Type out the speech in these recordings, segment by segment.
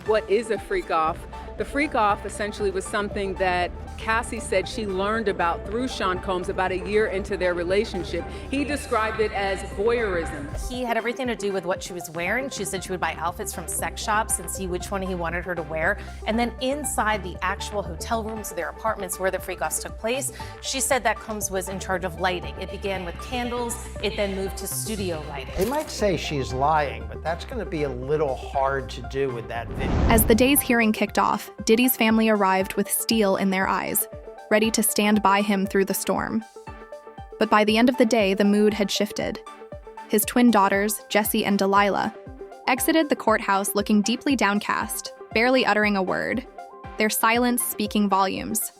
What is a freak-off? The freak-off essentially was something that Cassie said she learned about through Sean Combs about a year into their relationship. He described it as voyeurism. He had everything to do with what she was wearing. She said she would buy outfits from sex shops and see which one he wanted her to wear. And then inside the actual hotel rooms, their apartments where the freak-offs took place, she said that Combs was in charge of lighting. It began with candles, it then moved to studio lighting. They might say she's lying, but that's going to be a little hard to do with that video. As the day's hearing kicked off, Diddy's family arrived with steel in their eyes, ready to stand by him through the storm. But by the end of the day, the mood had shifted. His twin daughters, Jessie and Delilah, exited the courthouse looking deeply downcast, barely uttering a word, their silence speaking volumes.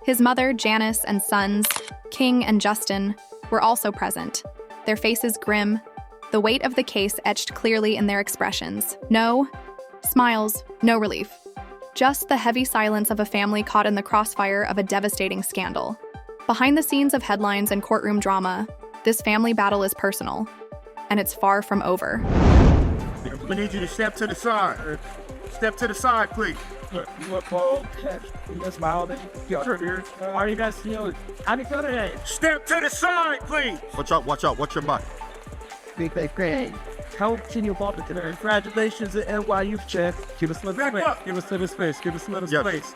His mother, Janice, and sons, King and Justin, were also present, their faces grim, the weight of the case etched clearly in their expressions. No smiles, no relief. Just the heavy silence of a family caught in the crossfire of a devastating scandal. Behind the scenes of headlines and courtroom drama, this family battle is personal, and it's far from over. We need you to step to the side. Step to the side, please. Are you guys feeling? How do you feel today? Step to the side, please. Watch out, watch out. Watch your back. Great. How can you walk today? Congratulations at NYU, Chef. Give us a little space. Give us a little space. Give us a little space.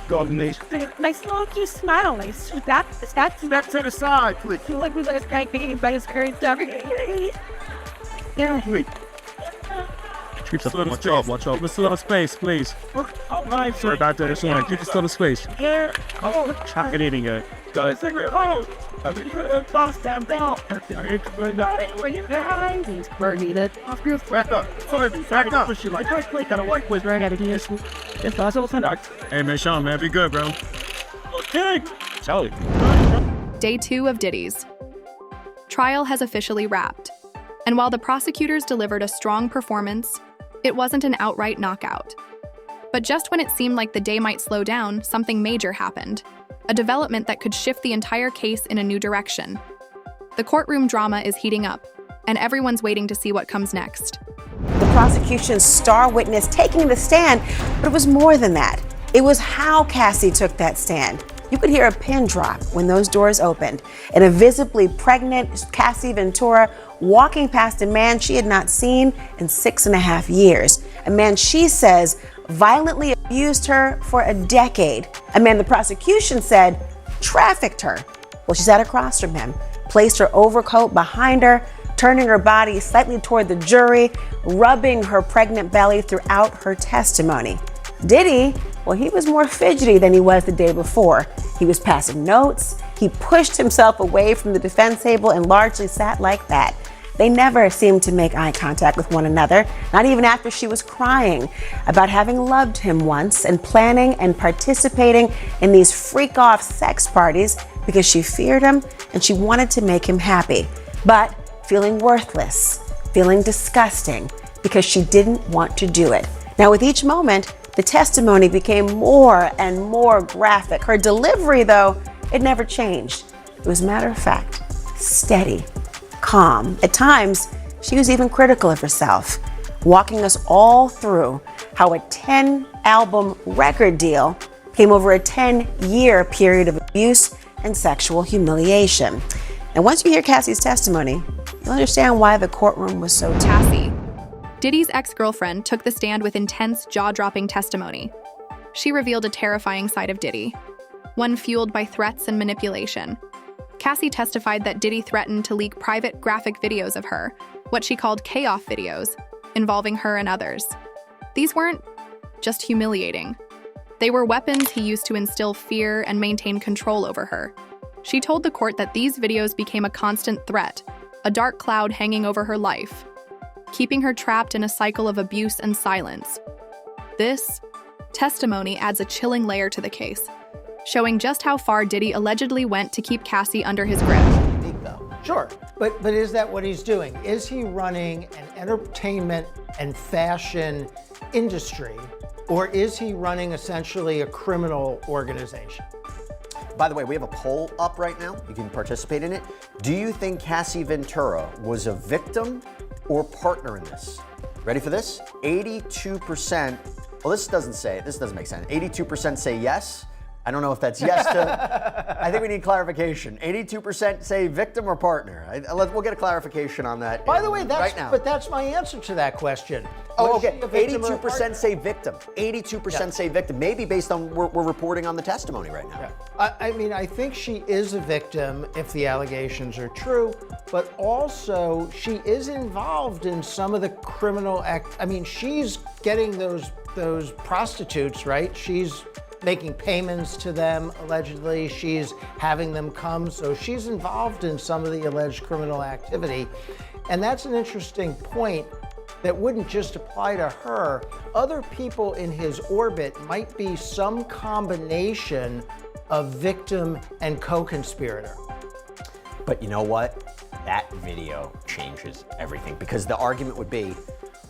Golden Nation. Nice little smile. Nice. That's Step to the side, please. feel like we like great being by his great stuff. Yeah. Wait. Give us a little Watch space. out, watch out. Give us a little space, please. All right, sorry about that. Give us a little space. Here. Oh, Chocolate eating it. guys. Oh. Boss down down. When you're behind, he's burning it. Back up. Back up. Push you like first play got a white was right at it. It's possible to knock. Hey, man, Sean, man, be good, bro. Okay. Charlie. Day 2 of Diddy's. Trial has officially wrapped, and while the prosecutors delivered a strong performance, it wasn't an outright knockout. But just when it seemed like the day might slow down, something major happened. A development that could shift the entire case in a new direction. The courtroom drama is heating up, and everyone's waiting to see what comes next. The prosecution's star witness taking the stand, but it was more than that. It was how Cassie took that stand. You could hear a pin drop when those doors opened, and a visibly pregnant Cassie Ventura walking past a man she had not seen in 6.5 years. A man she says violently abused her for a decade. A man the prosecution said trafficked her. Well, she sat across from him, placed her overcoat behind her, turning her body slightly toward the jury, rubbing her pregnant belly throughout her testimony. Diddy, well, he was more fidgety than he was the day before. He was passing notes. He pushed himself away from the defense table and largely sat like that. They never seemed to make eye contact with one another, not even after she was crying about having loved him once and planning and participating in these freak-off sex parties because she feared him and she wanted to make him happy, but feeling worthless, feeling disgusting because she didn't want to do it. Now, with each moment, the testimony became more and more graphic. Her delivery, though, it never changed. It was matter of fact, steady, calm. At times, she was even critical of herself, walking us all through how a 10-album record deal came over a 10-year period of abuse and sexual humiliation. And once you hear Cassie's testimony, you'll understand why the courtroom was so tense. Cassie, Diddy's ex-girlfriend, took the stand with intense, jaw-dropping testimony. She revealed a terrifying side of Diddy, one fueled by threats and manipulation. Cassie testified that Diddy threatened to leak private graphic videos of her, what she called chaos videos, involving her and others. These weren't just humiliating. They were weapons he used to instill fear and maintain control over her. She told the court that these videos became a constant threat, a dark cloud hanging over her life, keeping her trapped in a cycle of abuse and silence. This testimony adds a chilling layer to the case, showing just how far Diddy allegedly went to keep Cassie under his grip. Sure, but is that what he's doing? Is he running an entertainment and fashion industry, or is he running essentially a criminal organization? By the way, we have a poll up right now. You can participate in it. Do you think Cassie Ventura was a victim or partner in this? Ready for this? 82% Well, this doesn't make sense. 82% say yes. I don't know if that's yes to, I think we need clarification. 82% say victim or partner. We'll get a clarification on that. By the way, right now. but that's my answer to that question. Oh, Was okay. she a victim or a 82% partner? say victim. 82% say victim. Maybe based on we're reporting on the testimony right now. Yeah. I mean, I think she is a victim if the allegations are true, but also she is involved in some of the criminal act. I mean, she's getting those prostitutes, right? She's making payments to them, allegedly. She's having them come, so she's involved in some of the alleged criminal activity. And that's an interesting point that wouldn't just apply to her. Other people in his orbit might be some combination of victim and co-conspirator. But you know what? That video changes everything, because the argument would be,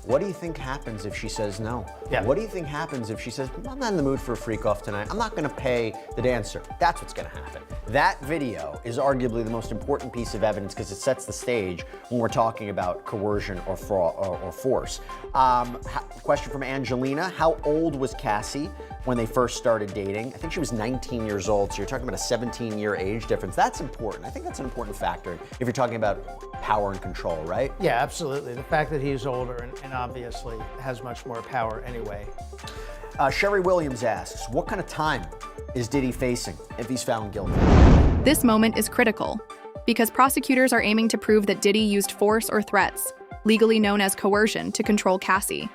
what do you think happens if she says no? Yeah. What do you think happens if she says, I'm not in the mood for a freak-off tonight. I'm not gonna pay the dancer. That's what's gonna happen. That video is arguably the most important piece of evidence because it sets the stage when we're talking about coercion or fraud or force. Question from Angelina, how old was Cassie when they first started dating? I think she was 19 years old, so you're talking about a 17-year age difference. That's important. I think that's an important factor if you're talking about power and control, right? Yeah, absolutely. The fact that he's older and obviously has much more power anyway. Sherry Williams asks, what kind of time is Diddy facing if he's found guilty? This moment is critical because prosecutors are aiming to prove that Diddy used force or threats, legally known as coercion, to control Cassie.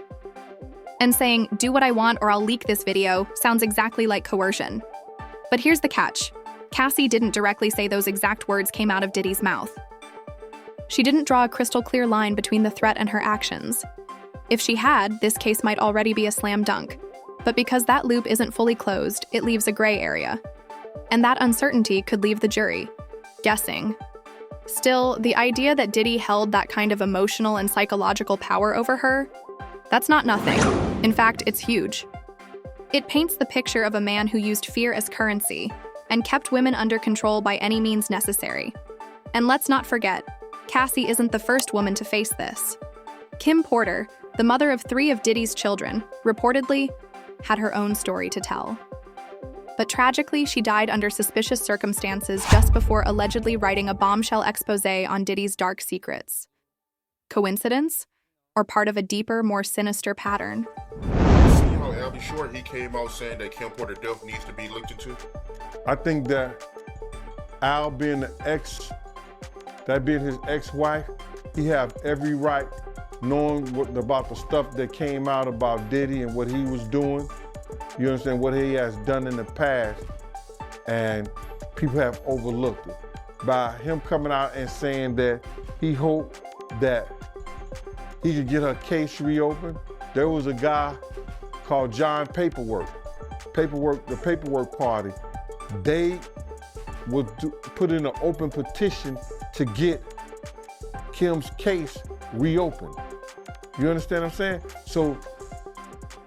And saying, do what I want or I'll leak this video, sounds exactly like coercion. But here's the catch. Cassie didn't directly say those exact words came out of Diddy's mouth. She didn't draw a crystal clear line between the threat and her actions. If she had, this case might already be a slam dunk. But because that loop isn't fully closed, it leaves a gray area. And that uncertainty could leave the jury guessing. Still, the idea that Diddy held that kind of emotional and psychological power over her, that's not nothing. In fact, it's huge. It paints the picture of a man who used fear as currency and kept women under control by any means necessary. And let's not forget, Cassie isn't the first woman to face this. Kim Porter, the mother of 3 of Diddy's children, reportedly had her own story to tell. But tragically, she died under suspicious circumstances just before allegedly writing a bombshell expose on Diddy's dark secrets. Coincidence? Or part of a deeper, more sinister pattern? See how Albie Short, he came out saying that Kim Porter death needs to be looked into? I think that Al being his ex-wife, he have every right knowing about the stuff that came out about Diddy and what he was doing. You understand what he has done in the past, and people have overlooked it. By him coming out and saying that he hoped that he could get her case reopened. There was a guy called John Paperwork, the Paperwork Party. They would put in an open petition to get Kim's case reopened. You understand what I'm saying? So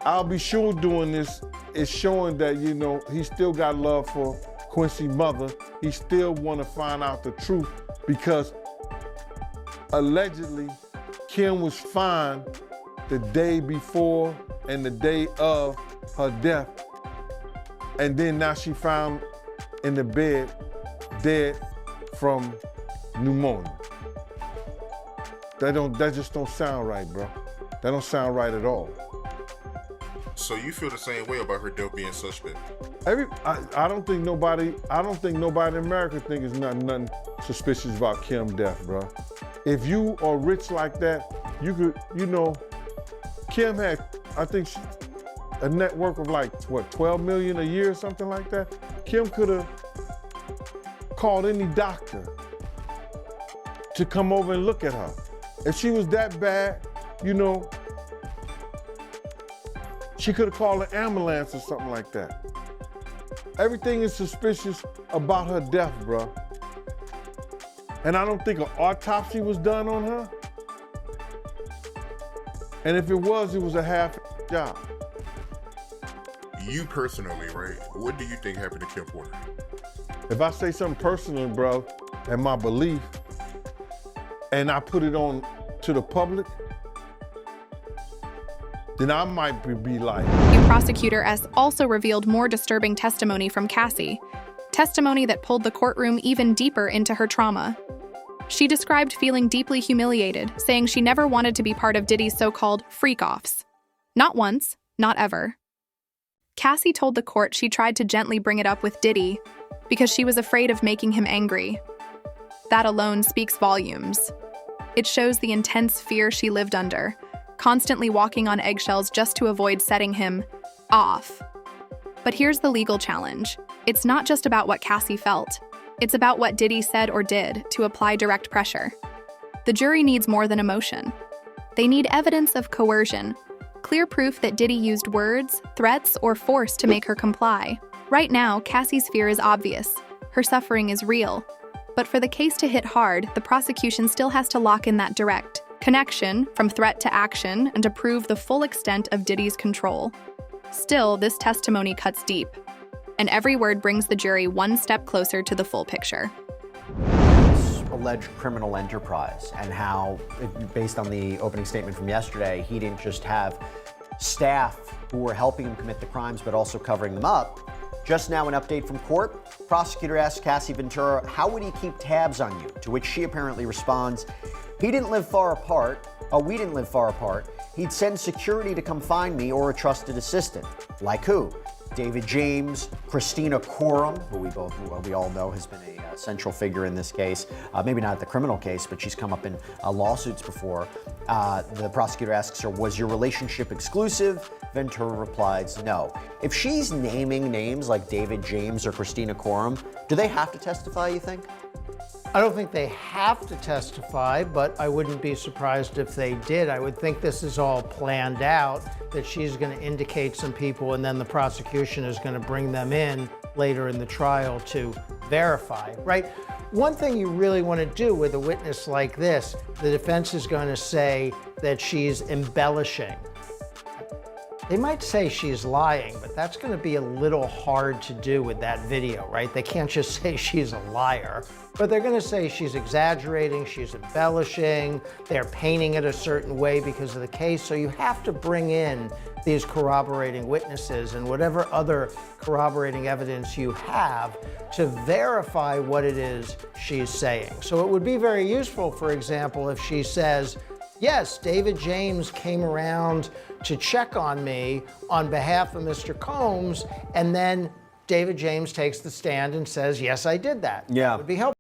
I'll be sure doing this is showing that, you know, he still got love for Quincy's mother. He still want to find out the truth because allegedly Kim was fine the day before and the day of her death. And then now she found in the bed dead from pneumonia. That just don't sound right, bro. That don't sound right at all. So you feel the same way about her death being suspect? I don't think nobody in America thinks there's nothing suspicious about Kim's death, bro. If you are rich like that, you could, you know, Kim had, I think, a net worth of like, what, 12 million a year or something like that? Kim could have called any doctor to come over and look at her. If she was that bad, you know, she could have called an ambulance or something like that. Everything is suspicious about her death, bro. And I don't think an autopsy was done on her. And if it was a half job. You personally, right? What do you think happened to Kim Porter? If I say something personal, bro, and my belief, and I put it on to the public, then I might be like, New Prosecutor S also revealed more disturbing testimony from Cassie. Testimony that pulled the courtroom even deeper into her trauma. She described feeling deeply humiliated, saying she never wanted to be part of Diddy's so-called freak-offs. Not once, not ever. Cassie told the court she tried to gently bring it up with Diddy because she was afraid of making him angry. That alone speaks volumes. It shows the intense fear she lived under, constantly walking on eggshells just to avoid setting him off. But here's the legal challenge. It's not just about what Cassie felt. It's about what Diddy said or did to apply direct pressure. The jury needs more than emotion. They need evidence of coercion, clear proof that Diddy used words, threats, or force to make her comply. Right now, Cassie's fear is obvious. Her suffering is real. But for the case to hit hard, the prosecution still has to lock in that direct connection from threat to action and to prove the full extent of Diddy's control. Still, this testimony cuts deep, and every word brings the jury one step closer to the full picture. This alleged criminal enterprise and how, based on the opening statement from yesterday, he didn't just have staff who were helping him commit the crimes, but also covering them up. Just now, an update from court. Prosecutor asked Cassie Ventura, how would he keep tabs on you? To which she apparently responds, he didn't live far apart. Oh, we didn't live far apart. He'd send security to come find me or a trusted assistant. Like who? David James, Christina Courtroom, who we all know has been a central figure in this case. Maybe not the criminal case, but she's come up in lawsuits before. The prosecutor asks her, was your relationship exclusive? Ventura replies, no. If she's naming names like David James or Christina Courtroom, do they have to testify, you think? I don't think they have to testify, but I wouldn't be surprised if they did. I would think this is all planned out, that she's going to indicate some people and then the prosecution is going to bring them in later in the trial to verify, right? One thing you really want to do with a witness like this, the defense is going to say that she's embellishing. They might say she's lying, but that's going to be a little hard to do with that video, right? They can't just say she's a liar, but they're going to say she's exaggerating, she's embellishing, they're painting it a certain way because of the case. So you have to bring in these corroborating witnesses and whatever other corroborating evidence you have to verify what it is she's saying. So it would be very useful, for example, if she says, yes, David James came around to check on me on behalf of Mr. Combs, and then David James takes the stand and says, yes, I did that. Yeah. It would be helpful.